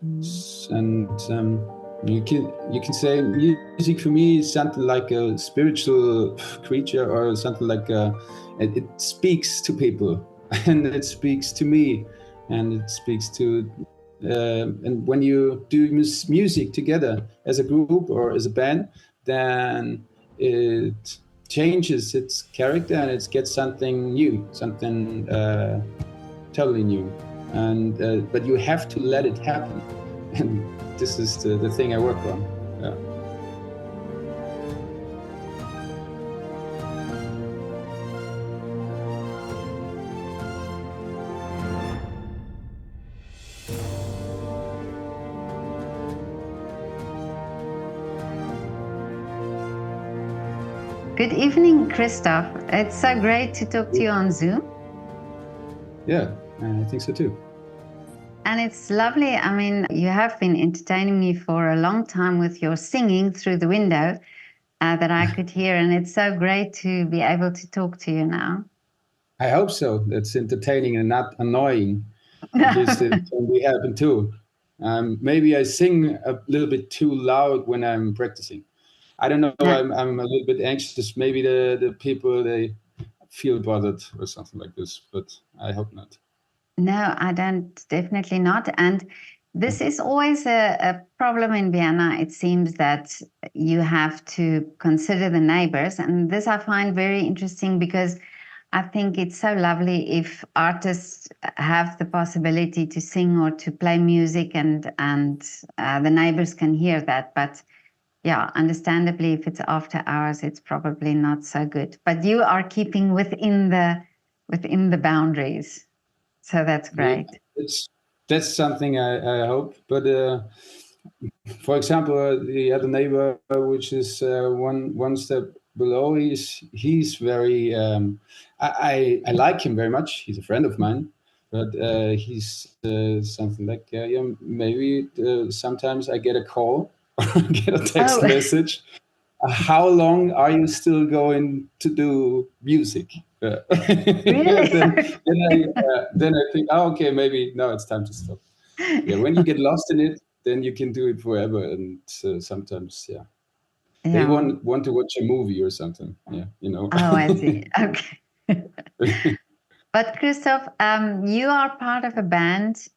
And you can say music for me is something like a spiritual creature, or something like it speaks to people, and it speaks to me, and it speaks to and when you do music together as a group or as a band, then it changes its character and it gets something new, something totally new. And but you have to let it happen, and this is the thing I work on. Yeah. Good evening, Christoph. It's so great to talk to you on Zoom. Yeah, I think so too. And it's lovely. I mean, you have been entertaining me for a long time with your singing through the window that I could hear. And it's so great to be able to talk to you now. I hope so. That's entertaining and not annoying, because it can be happen too. Maybe I sing a little bit too loud when I'm practicing. I don't know. I'm a little bit anxious. Maybe the people, they feel bothered or something like this, but I hope not. No, I don't. Definitely not. And this is always a problem in Vienna. It seems that you have to consider the neighbors. And this I find very interesting, because I think it's so lovely if artists have the possibility to sing or to play music, and the neighbors can hear that. But yeah, understandably, if it's after hours, it's probably not so good. But you are keeping within the boundaries. So that's great. Yeah, that's something I hope. But for example, the other neighbor, which is one step below, he's very. I like him very much. He's a friend of mine, but he's something like yeah. Maybe sometimes I get a call or get a text message. How long are you still going to do music? Really? then I think, oh, okay, maybe now it's time to stop. Yeah, when you get lost in it, then you can do it forever. And sometimes, yeah, they want to watch a movie or something. Yeah, you know. Oh, I see. Okay. But Christoph, you are part of a band,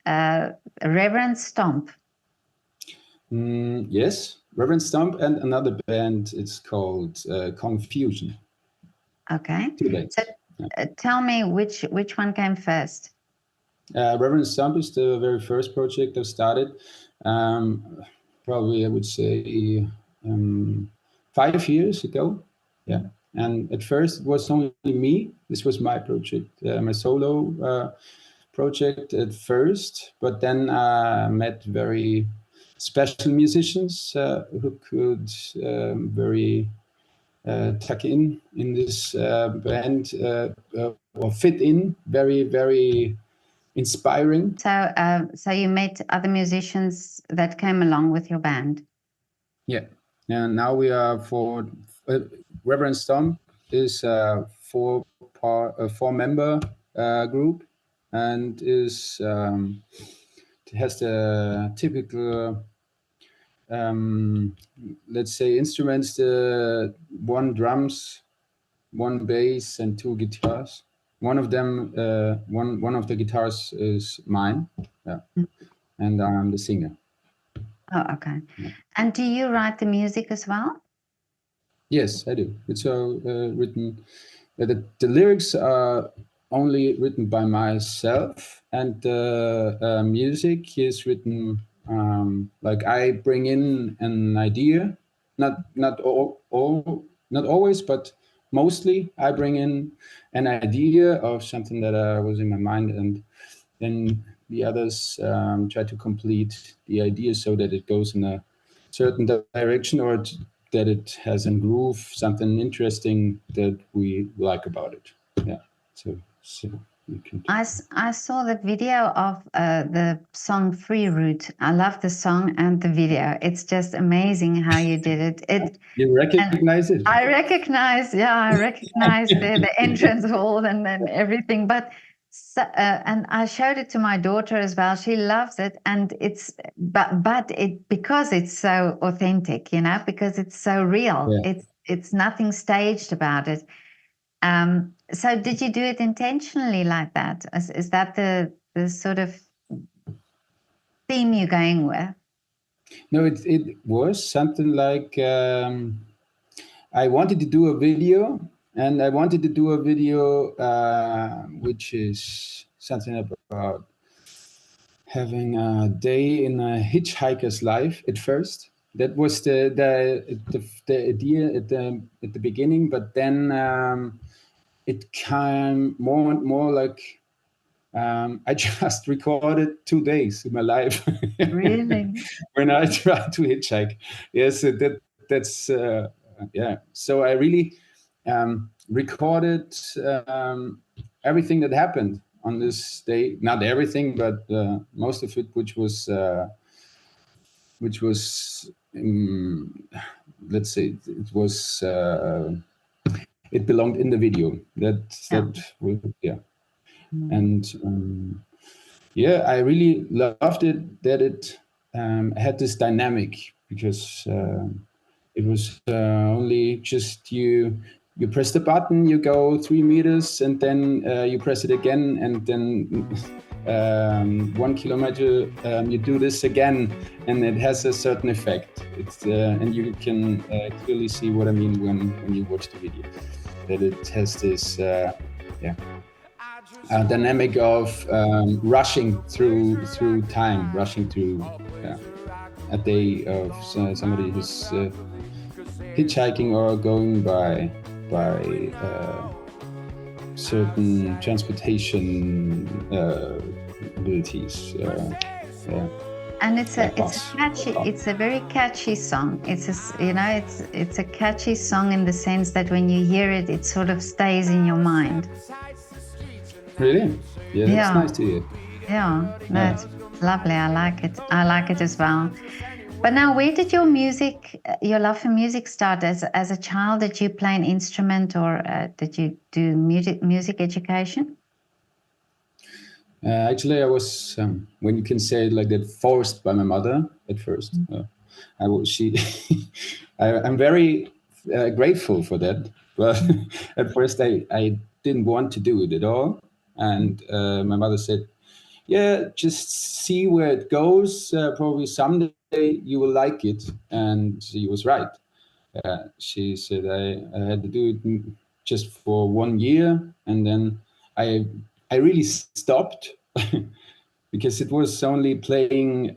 Reverend Stomp. Yes, Reverend Stomp, and another band. It's called Confusion. Okay. Two bands. So tell me which one came first. Reverend Stomp is the very first project I started. Probably I would say 5 years ago. Yeah. And at first it was only me. This was my project, my solo project at first. But then I met very special musicians who could very tuck in this band or fit in very, very inspiring. So you met other musicians that came along with your band. Yeah, and now we are for Reverend Stomp is a four-member group, and is has the typical let's say instruments: the one drums, one bass, and two guitars. One of them, one of the guitars is mine, yeah, and I'm the singer. Oh, okay. Yeah. And do you write the music as well? Yes, I do. It's written. The lyrics are only written by myself, and the music is written like I bring in an idea, not always, but mostly I bring in an idea of something that was in my mind, and then the others try to complete the idea so that it goes in a certain direction, or that it has a groove, something interesting that we like about it. Yeah. So you can. I saw the video of the song Free Route. I love the song and the video. It's just amazing how you did it. You recognize it? I recognize the entrance hall and everything. But So, and I showed it to my daughter as well. She loves it, and but it because it's so authentic, because it's so real. Yeah. It's nothing staged about it. So, did you do it intentionally like that? Is that the sort of theme you're going with? No, it was something like I wanted to do a video, and I wanted to do a video which is something about having a day in a hitchhiker's life at first. That was the idea at the beginning, but then it came more and more like I just recorded 2 days in my life Really? when I tried to hitchhike. Yes, that's yeah. So I really recorded everything that happened on this day. Not everything, but most of it, which was let's say it was it belonged in the video. Yeah. Yeah, Mm. and yeah, I really loved it that it had this dynamic because it was only just you press the button, you go 3 meters, and then you press it again, and then 1 kilometer you do this again, and it has a certain effect. It's and you can clearly see what I mean when you watch the video. That it has this yeah dynamic of rushing through time, rushing through yeah, a day of somebody who's hitchhiking or going by certain transportation abilities. Yeah, And by it's a bus. catchy, it's a very catchy song. It's a catchy song in the sense that when you hear it, it sort of stays in your mind. Really? Yeah, that's Yeah, nice to hear. yeah, no, Yeah. it's lovely. I like it. I like it as well. But now, where did your love for music start? As a child, did you play an instrument, or did you do music education? Actually, I was, when you can say it like that, forced by my mother at first. I was she. I'm very grateful for that, but at first I didn't want to do it at all, and my mother said, "Yeah, just see where it goes. Probably someday you will like it," and she was right. She said I had to do it just for 1 year, and then I I really stopped because it was only playing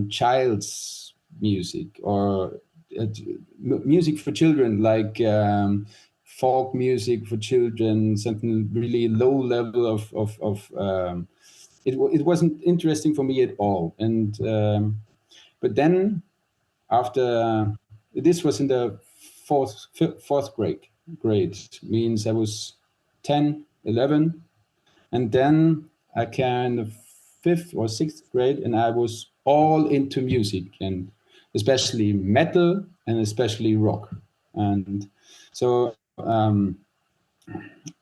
child's music or music for children, like folk music for children, something really low level of it wasn't interesting for me at all. And but then after this was in the fourth grade means I was 10, 11, and then I came in the fifth or sixth grade, and I was all into music, and especially metal and especially rock. And so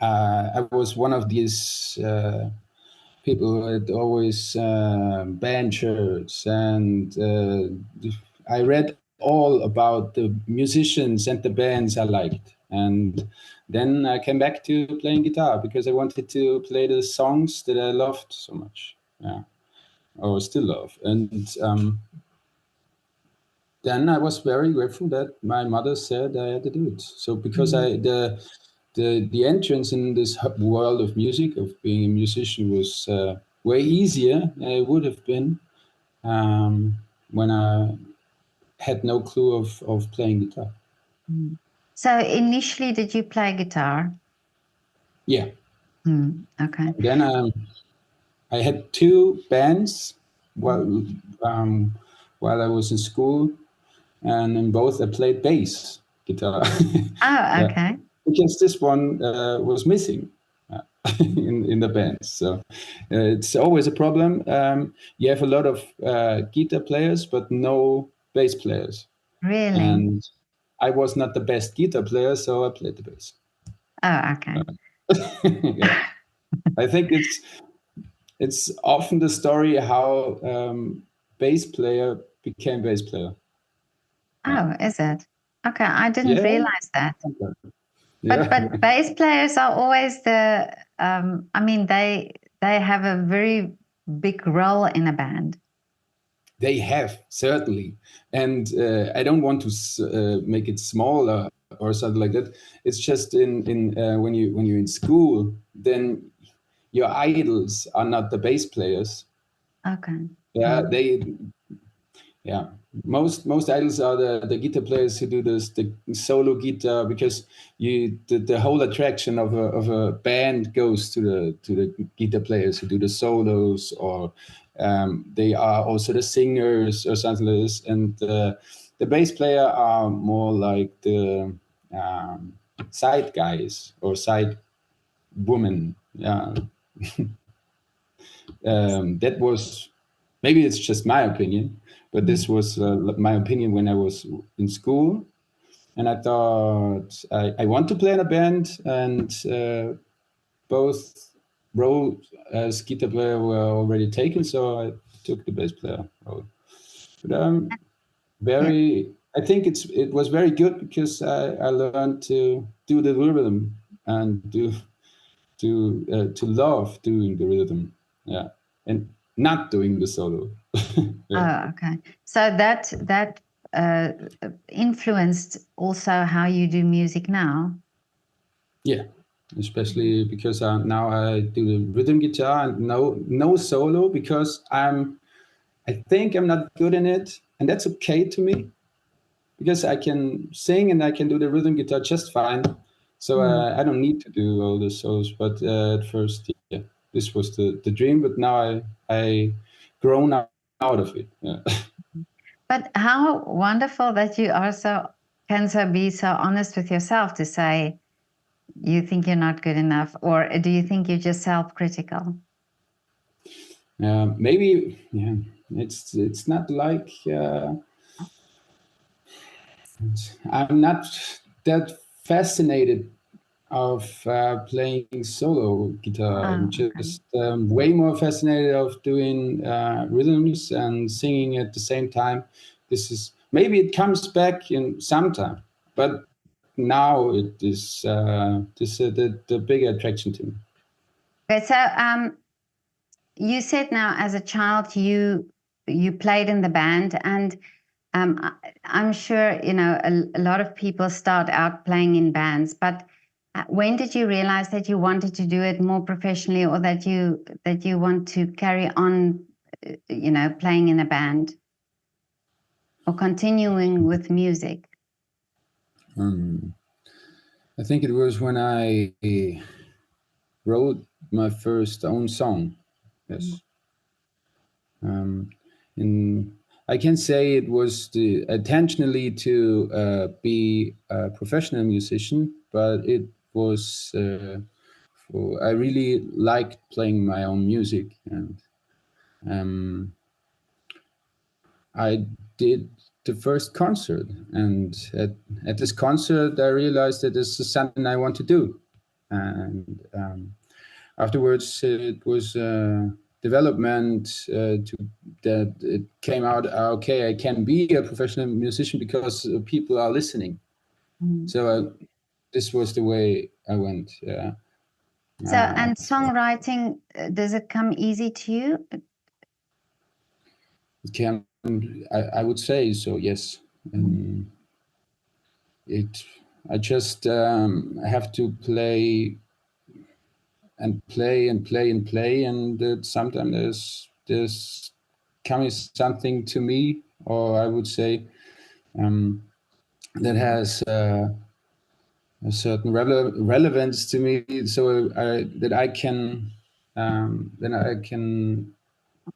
I was one of these people that always band shirts, and I read all about the musicians and the bands I liked. And then I came back to playing guitar because I wanted to play the songs that I loved so much. Yeah, or still love. And then I was very grateful that my mother said I had to do it. So because Mm. the entrance in this world of music, of being a musician, was way easier than it would have been when I had no clue of playing guitar. Mm. So initially, did you play guitar? Yeah. Okay. Then I had two bands um, while I was in school, and in both I played bass guitar. Oh, Yeah, okay. because this one was missing in the band. So it's always a problem. You have a lot of guitar players, but no bass players. Really? And I was not the best guitar player, so I played the bass. Oh, okay. Yeah. I think it's often the story how bass player became bass player. Yeah. Oh, is it? Okay, I didn't Yeah. realize that. But Yeah. bass players are always the I mean they have a very big role in a band. They have certainly, and I don't want to make it smaller or something like that. It's just in when you're in school, then your idols are not the bass players. Okay. Yeah, Mm. they yeah, most idols are the guitar players who do this the solo guitar, because the whole attraction of a band goes to the guitar players who do the solos, or they are also the singers or something like this, and the bass player are more like the um, side guys or side women. Yeah, that was, maybe it's just my opinion, but this Mm. was my opinion when I was in school, and I thought I want to play in a band, and both roles as guitar player were already taken, so I took the bass player role. But Yeah. very, I think it was very good because I learned to do the rhythm and to love doing the rhythm, yeah, and not doing the solo. Yeah. Oh, okay. So that uh, influenced also how you do music now. Yeah, especially because now I do the rhythm guitar and no solo, because I think I'm not good in it, and that's okay to me because I can sing and I can do the rhythm guitar just fine. So Mm. I don't need to do all the solos. But at first, yeah, this was the dream. But now I grown out of it. Yeah. But how wonderful that you also can be so honest with yourself to say you think you're not good enough, or do you think you're just self-critical? Maybe, yeah. It's not like I'm not that fascinated of playing solo guitar. Oh, I'm okay. just way more fascinated of doing rhythms and singing at the same time. This is, maybe it comes back in some time, but now it is the bigger attraction to me. Okay, so you said now as a child you played in the band, and I'm sure you know a lot of people start out playing in bands, but when did you realize that you wanted to do it more professionally, or that you want to carry on, you know, playing in a band or continuing with music? Um, I think it was when I wrote my first own song. Mm. Yes. Um, in I can say it was intentionally to be a professional musician, but it was I really liked playing my own music, and um, I did the first concert, and at this concert I realized that this is something I want to do, and afterwards it was development to that it came out, okay, I can be a professional musician because people are listening. Mm. So this was the way I went. Yeah. So, uh, and songwriting, does it come easy to you? it can, I would say so, yes. Mm. It I just have to play and play and play and play, and sometimes there's coming something to me, or I would say um, that has a certain relevance to me, so that I can then I can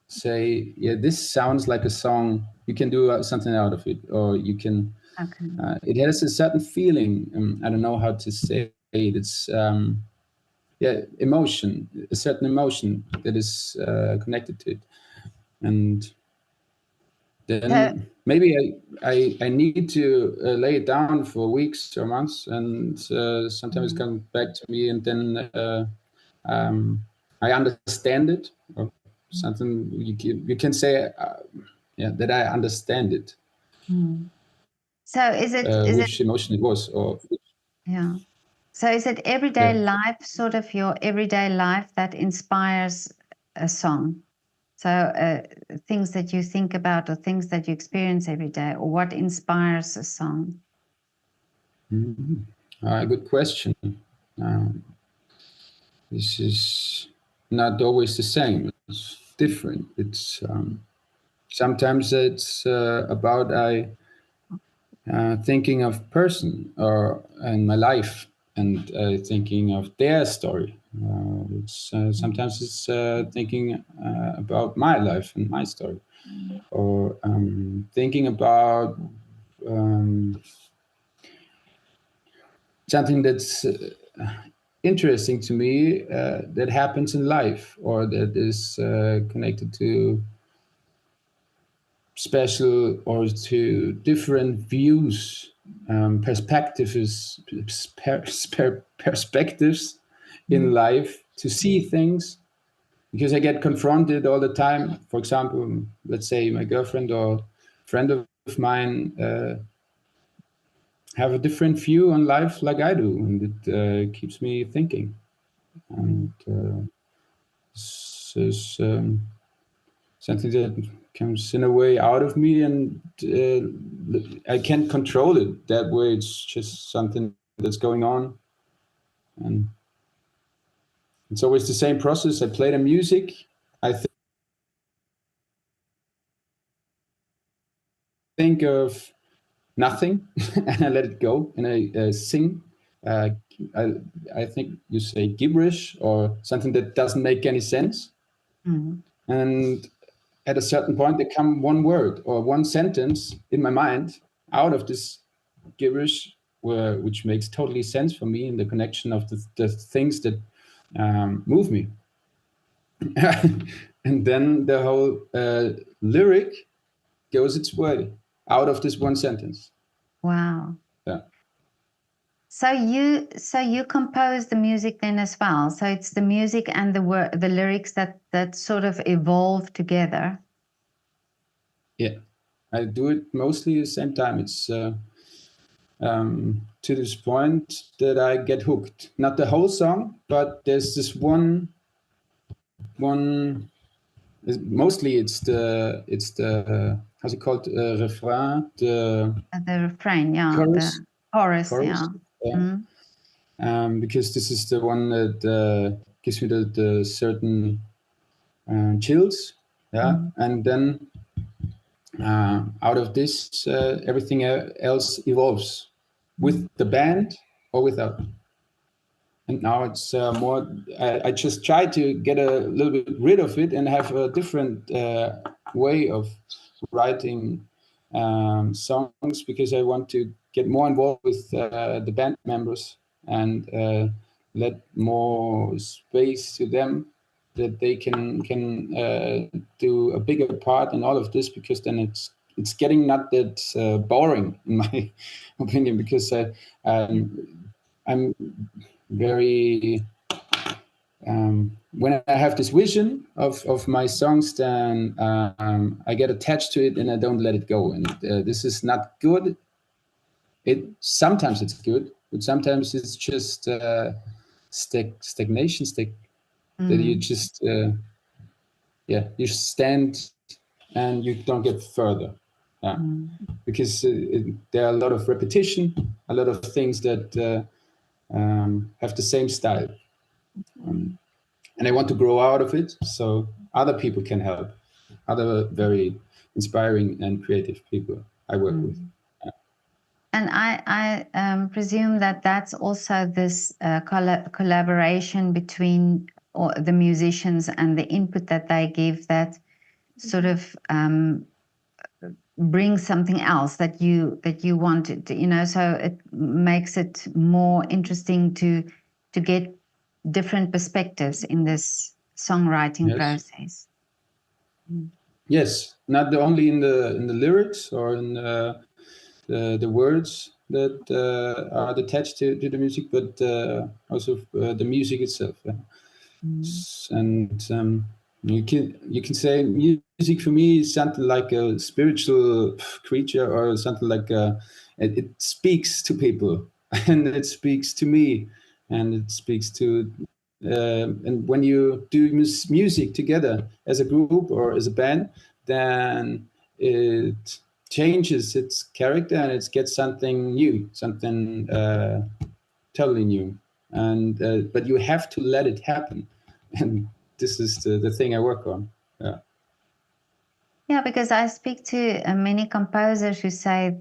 say, yeah, this sounds like a song. You can do something out of it, or you can. Okay. It has a certain feeling. I don't know how to say it. It's yeah, emotion, a certain emotion that is connected to it, and So, then maybe I need to lay it down for weeks or months, and sometimes it mm. comes back to me, and then I understand it, or something you can say, that I understand it, Mm. So is it which emotion it was, or yeah. So is it everyday yeah. life, sort of your everyday life, that inspires a song? So things that you think about or things that you experience every day, or what inspires a song? Mhm. Good question. Um, this is not always the same. It's different. It's sometimes it's about I thinking of person or in my life and thinking of their story. Sometimes it's thinking about my life and my story, or thinking about um, something that's interesting to me that happens in life or that is connected to special or to different views, perspectives in Mm. life to see things, because I get confronted all the time. For example, let's say my girlfriend or friend of mine have a different view on life like I do, and it keeps me thinking. Mm. And this is something that comes in a way out of me, and I can't control it that way. It's just something that's going on, and it's always the same process. I play the music. I think of nothing, and I let it go, and I sing. Uh, I, I think you say gibberish or something that doesn't make any sense. Mm. And at a certain point, there come one word or one sentence in my mind out of this gibberish, which makes totally sense for me in the connection of the things that move me. And then the whole lyric goes its way out of this one sentence. Wow. Yeah. So you compose the music then as well. So it's the music and the lyrics that sort of evolve together. Yeah. I do it mostly at the same time. It's to this point that I get hooked. Not the whole song, but there's this one. Mostly, it's the how's it called? Refrain, the The refrain, yeah, the chorus, chorus, chorus. yeah. Yeah. Mm. Because this is the one that gives me the certain chills. Yeah, Mm. and then out of this, everything else evolves with Mm. the band or without. And now it's more. I just try to get a little bit rid of it and have a different way of writing songs, because I want to get more involved with the band members and let more space to them, that they can do a bigger part in all of this, because then it's getting not that boring in my opinion, because I'm very when I have this vision of my songs, then I get attached to it and I don't let it go. And this is not good. It sometimes it's good, but sometimes it's just stagnation, that you Mm. just you stand and you don't get further. Yeah. Mm. Because there are a lot of repetition, a lot of things that have the same style. Um, and I want to grow out of it so other people can help, other very inspiring and creative people I work with. Mm. And I presume that that's also this collaboration between the musicians and the input that they give, that sort of brings something else that you wanted to, so it makes it more interesting to get different perspectives in this songwriting Yes, process. Mm. yes, not only in the lyrics or in the words that are attached to the music, but also the music itself. Yeah. And you can say music for me is something like a spiritual creature, or something like it speaks to people, and it speaks to me, and it speaks to and when you do music together as a group or as a band, then it changes its character and it gets something new, something totally new. And but you have to let it happen, and this is the thing I work on. Yeah. Yeah, because I speak to many composers who say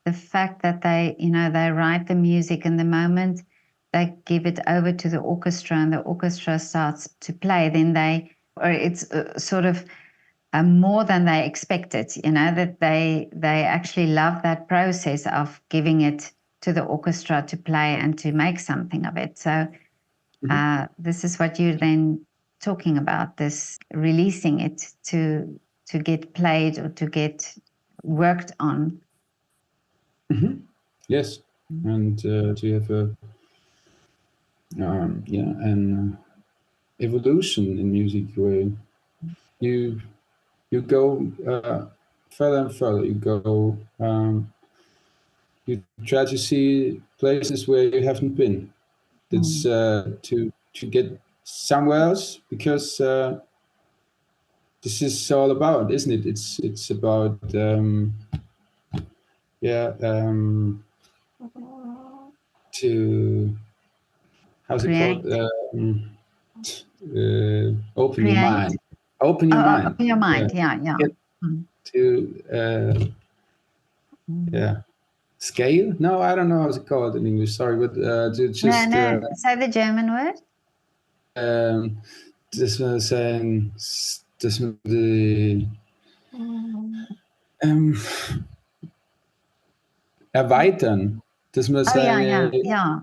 the fact that they, they write the music, and the moment they give it over to the orchestra and the orchestra starts to play, then it's sort of more than they expected, that they actually love that process of giving it to the orchestra to play and to make something of it. So this is what you're then talking about, this releasing it to get played or to get worked on. Yes, and to have a an evolution in music where you you go further and further. You go. You try to see places where you haven't been. That's to get somewhere else, because this is all about, isn't it? It's about yeah to how's it Create. called? Open your Create. mind. Open your mind. Open your Yeah. mind. Yeah, yeah. Get to yeah scale. No, I don't know how it's called in English. Sorry, but to No, just no. Say the German word. um, das wir sagen, dass wir die ähm, erweitern, dass wir Oh yeah, yeah, seine yeah.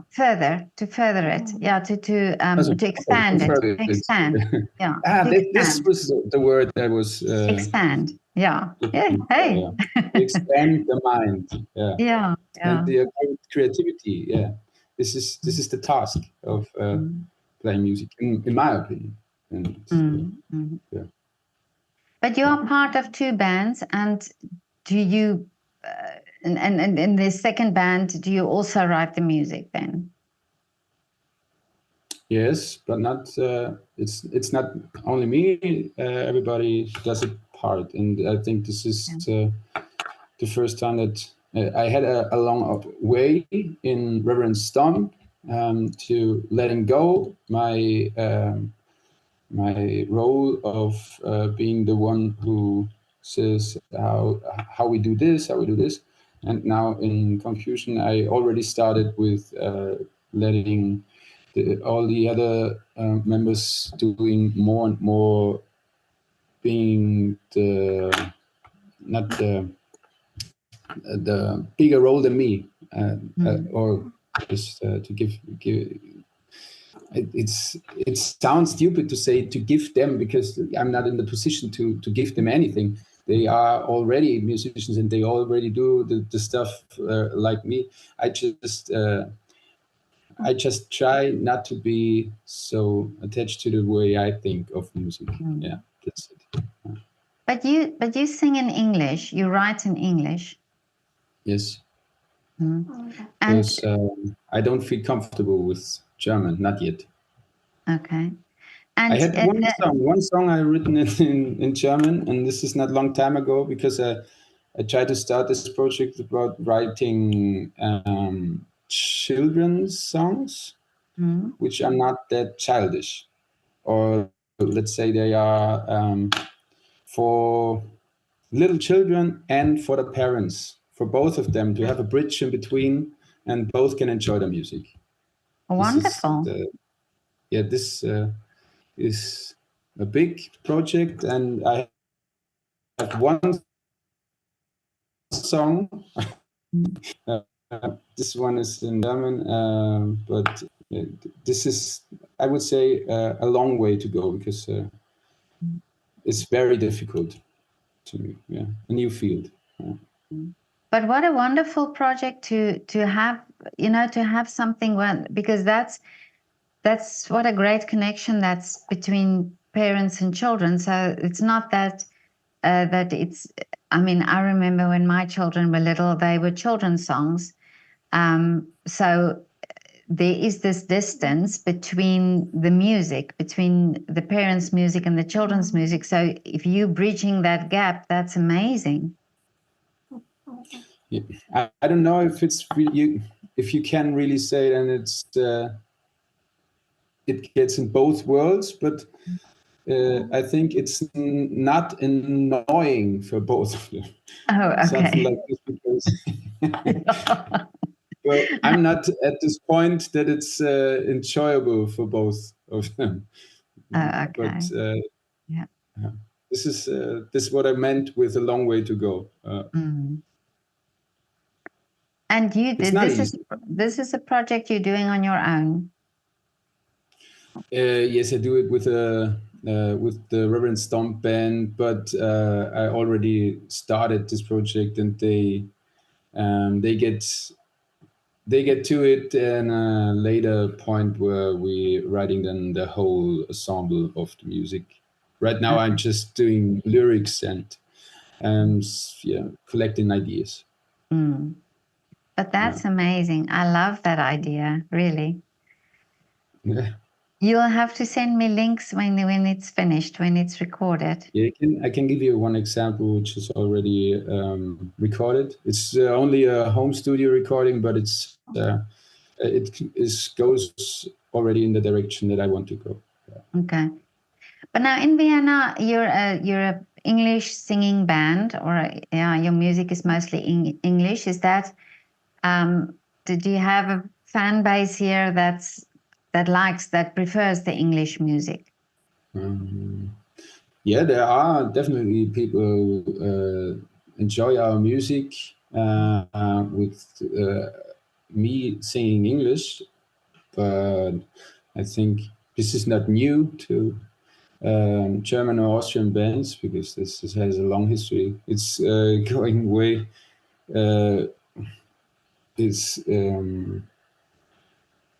To further it. Yeah, also to expand it. further To it. expand. Yeah. To This expand. was the word I was Expand. Yeah. Yeah. looking for. Hey. Yeah. Expand the mind. Yeah. Yeah. And Yeah. the creativity. Yeah. This is the task of playing music, in my opinion. And yeah. But you are part of two bands, and do you, and in the second band, do you also write the music then? Yes, but not. It's not only me. Everybody does a part, and I think this is the first time that I had a long way in Reverend Stomp, to letting go my role of being the one who says how we do this, how we do this. And now in Confusion, I already started with letting all the other members doing more and more, being not the bigger role than me, or just to give it sounds stupid to say to give them, because I'm not in the position to give them anything. They are already musicians and they already do the stuff like me. I just try not to be so attached to the way I think of music. Yeah, that's it. But you sing in English. You write in English. Yes, And because I don't feel comfortable with German, not yet. okay. I And had one song I written in German, and this is not long time ago, because I tried to start this project about writing children's songs, which are not that childish, or let's say they are for little children and for the parents, for both of them, to have a bridge in between, and both can enjoy the music. This is wonderful. this is a big project, and I have one song. uh, this one is in German, but this is, I would say, a long way to go, because it's very difficult to me. Yeah, a new field. Yeah. But what a wonderful project to have, to have something, because that's what a great connection that's between parents and children. So it's not that that it's. I mean, I remember when my children were little, they were children's songs. So there is this distance between the music, between the parents' music and the children's music. So if you're bridging that gap, that's amazing. Yeah. I don't know if it's you, if you can really say then it's it gets in both worlds, but I think it's not annoying for both of them. Oh, Something okay. like this, because but I'm not at this point that it's enjoyable for both of them. Oh, But okay. Yeah. this is what I meant with a long way to go. Mm. And you It's did not easy. this is a project you're doing on your own. Yes, I do it with the Reverend Stomp band, but I already started this project, and they get to it in a later point where we're writing then the whole ensemble of the music. Right now, I'm Okay. just doing lyrics and yeah, collecting ideas. Mm. But Yeah. that's amazing. I love that idea, really. Yeah. You'll have to send me links when it's finished, when it's recorded. Yeah, I can give you one example which is already recorded. It's only a home studio recording, but it goes already in the direction that I want to go. Okay. But now in Vienna, you're a English singing band, or yeah, your music is mostly English. Is that did you have a fan base here that prefers the English music? Um, yeah, there are definitely people who enjoy our music with me singing English, but I think this is not new to German or Austrian bands, because this has a long history. It's going way. Uh, it's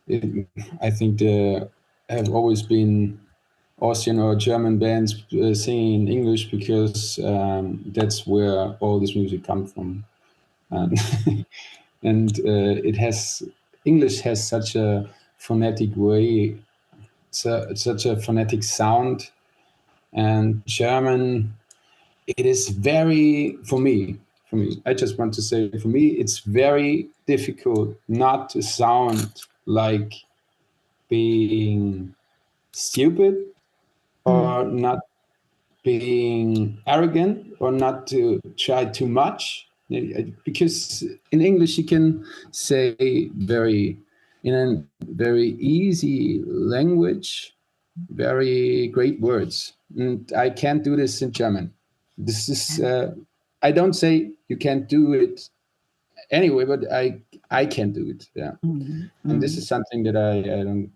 it, I think there have always been Austrian or German bands singing in English, because that's where all this music comes from, and and it has English has such a phonetic way, such a phonetic sound, and German, it is very, for me, I just want to say, for me, it's very difficult not to sound like being stupid, Mm. or not being arrogant, or not to try too much, because in English you can say very, in a very easy language, very great words, and I can't do this in German. This is I don't say you can't do it anyway, but I can do it. Yeah, Mm. and this Mm. is something that I don't.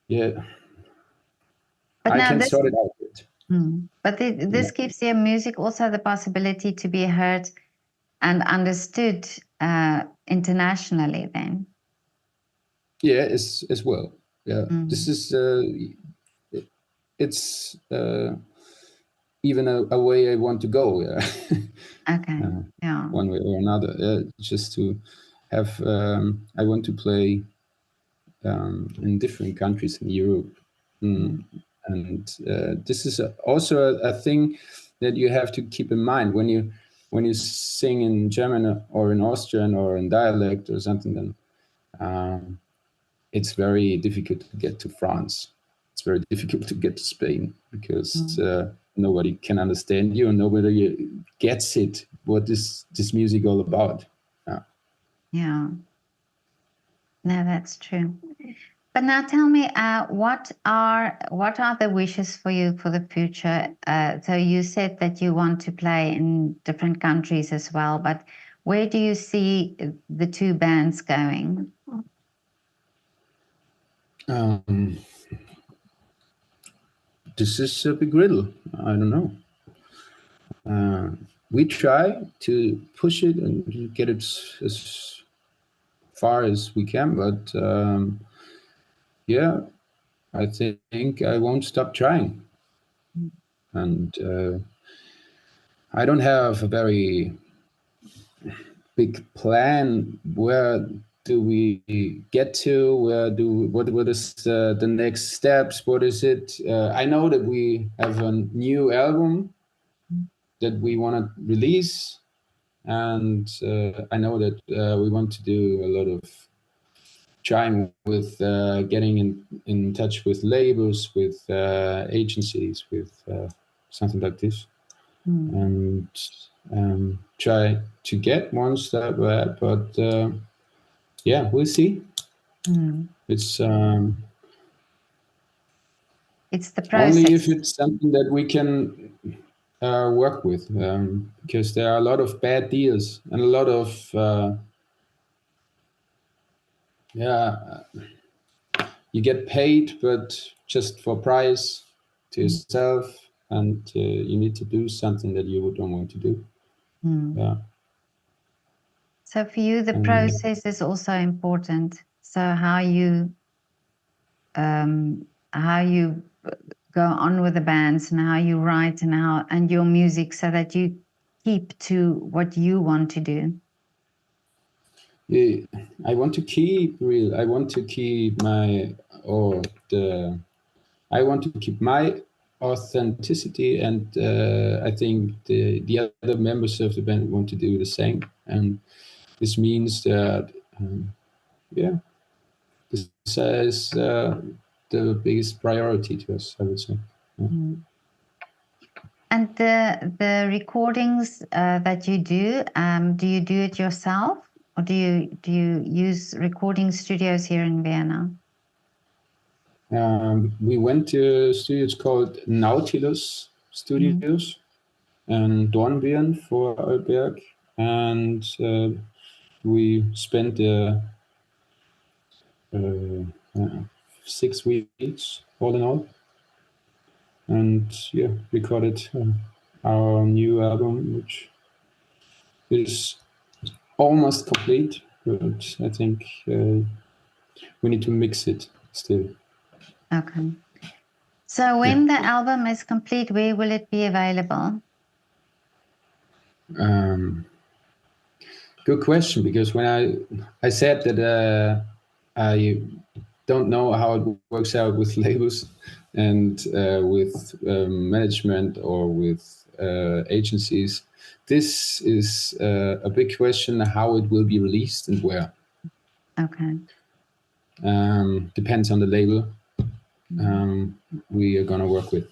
Yeah, But I now can this sort it out with. but this gives your music also the possibility to be heard and understood internationally then. Yeah, as well. Yeah, this Mm. is it's even a way I want to go. Yeah, Okay. Yeah. one way or another. Just to have. I want to play in different countries in Europe. Mm. Mm. And this is also a thing that you have to keep in mind when you sing in German or in Austrian or in dialect or something. Then it's very difficult to get to France. It's very difficult to get to Spain, because Mm. nobody can understand you, and nobody gets it. What is this music all about? Yeah. No, that's true. But now tell me, what are the wishes for you for the future? So you said that you want to play in different countries as well, but where do you see the two bands going? Um, this is a big riddle. I don't know. Uh, we try to push it and get it as far as we can, but yeah, I think I won't stop trying. And I don't have a very big plan. Where do we get to? What is the next steps? What is it? I know that we have a new album that we want to release, and I know that we want to do a lot of trying with getting in touch with labels, with agencies, with something like this, Mm. and try to get one step ahead. But yeah, we'll see. Mm. It's It's the only if process. it's something that we can work with, because there are a lot of bad deals and a lot of yeah, you get paid, but just for price to yourself, and you need to do something that you don't want to do. Mm. Yeah, So for you, the and process is also important. So how you go on with the bands and how you write and your music, so that you keep to what you want to do. yeah, I want to keep real. I want to keep my or the. I want to keep my authenticity, and I think the other members of the band want to do the same. And this means that yeah, this is the biggest priority to us, I would say. Yeah. Mm. And the recordings that you do you do it yourself, or do you use recording studios here in Vienna? We went to studios called Nautilus Mm. Studios and Dornbirn for Alberg, and we spent uh, 6 weeks all in all, and yeah, recorded our new album, which is almost complete, but I think we need to mix it still. Okay. So Yeah. when the album is complete, where will it be available? Um, Good question, because when I said that I don't know how it works out with labels and with management or with agencies. This is a big question: how it will be released and where. Okay. Depends on the label Mm. we are gonna work with.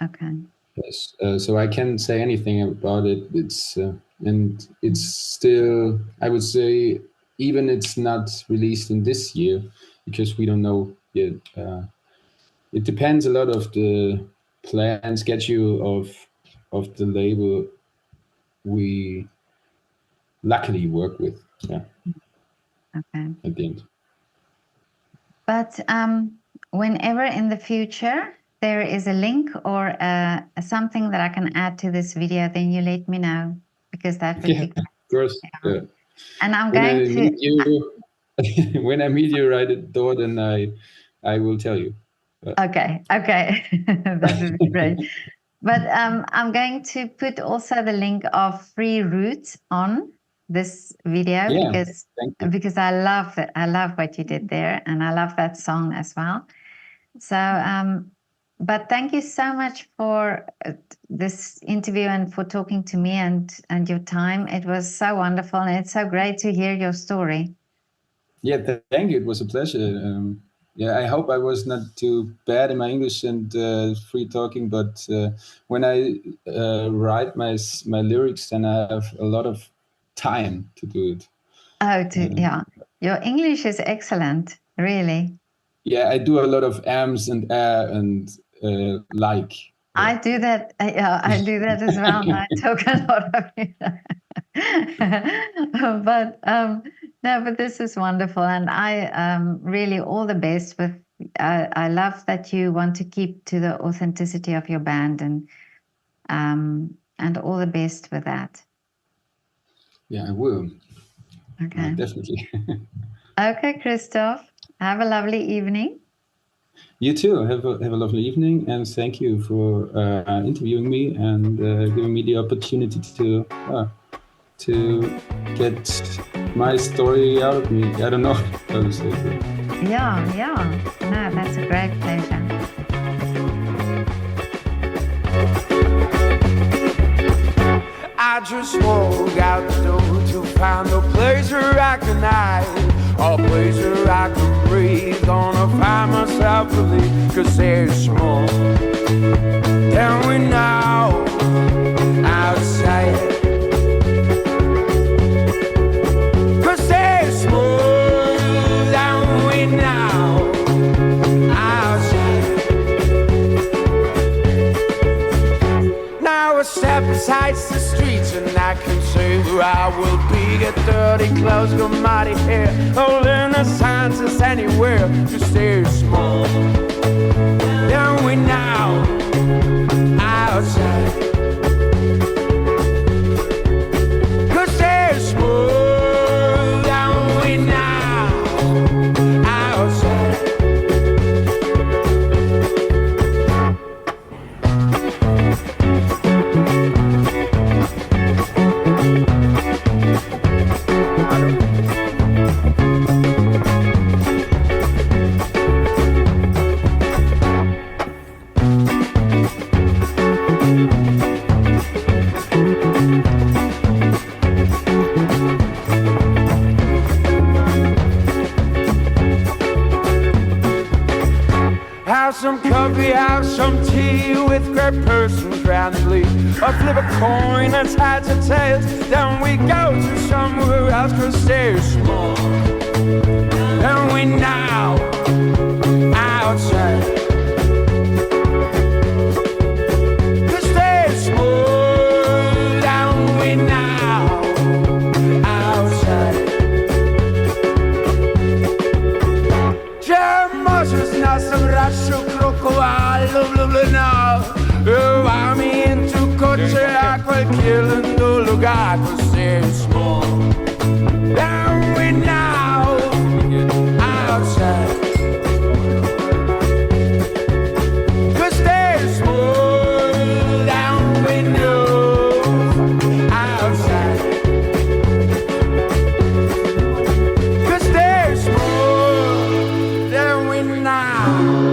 Okay. Yes, so I can't say anything about it. It's Mm. still, I would say, even it's not released in this year, because we don't know yet. It depends a lot of the plan schedule of the label we luckily work with. Yeah, Okay. at the end. But whenever in the future there is a link or something that I can add to this video, then you let me know, because that would Yeah, be of great. course. Yeah. Yeah. And I'm When going I to. meet you, when I meet you right at the door, then I will tell you. Okay, okay, that would be great. But I'm going to put also the link of Free Roots on this video, Yeah, thank you. because I love it. I love what you did there, and I love that song as well. So, but thank you so much for this interview and for talking to me and your time. It was so wonderful, and it's so great to hear your story. Yeah, thank you. It was a pleasure. Yeah, I hope I was not too bad in my English and free talking. But when I write my lyrics, then I have a lot of time to do it. Oh, Uh, yeah, your English is excellent, really. yeah, I do a lot of ams and and like. I do that. Yeah, I do that as well. And I talk a lot of it. But no, but this is wonderful, and I really all the best with. I love that you want to keep to the authenticity of your band, and all the best with that. Yeah, I will. Okay. Definitely. Okay, Christoph. Have a lovely evening. You too. Have a lovely evening, and thank you for interviewing me and giving me the opportunity to get my story out of me. I don't know how to say it. Yeah. No, that's a great pleasure. I just walk out the door to find a place where I can hide, a place where I can breathe. Gonna find myself a lead, cause there's more than we know outside. Cause there's more than we know outside. Now I step inside the streets and I can say where I will be. Get dirty clothes, got muddy hair, holding the signs is anywhere. Cause there's more than we know outside. Cause there's more than we know outside. Have some coffee, have some tea with great persons grandly. Or flip a coin and heads or tails. Then we go to somewhere else, cause there's more than we know outside. Cause there's more than we know outside. Możesz nas brać krokowalu lublina. Vami in tu coche a qualche lindo lugar. Cause there's more than we know outside. Cause there's more than we know outside. Cause there's more than we know.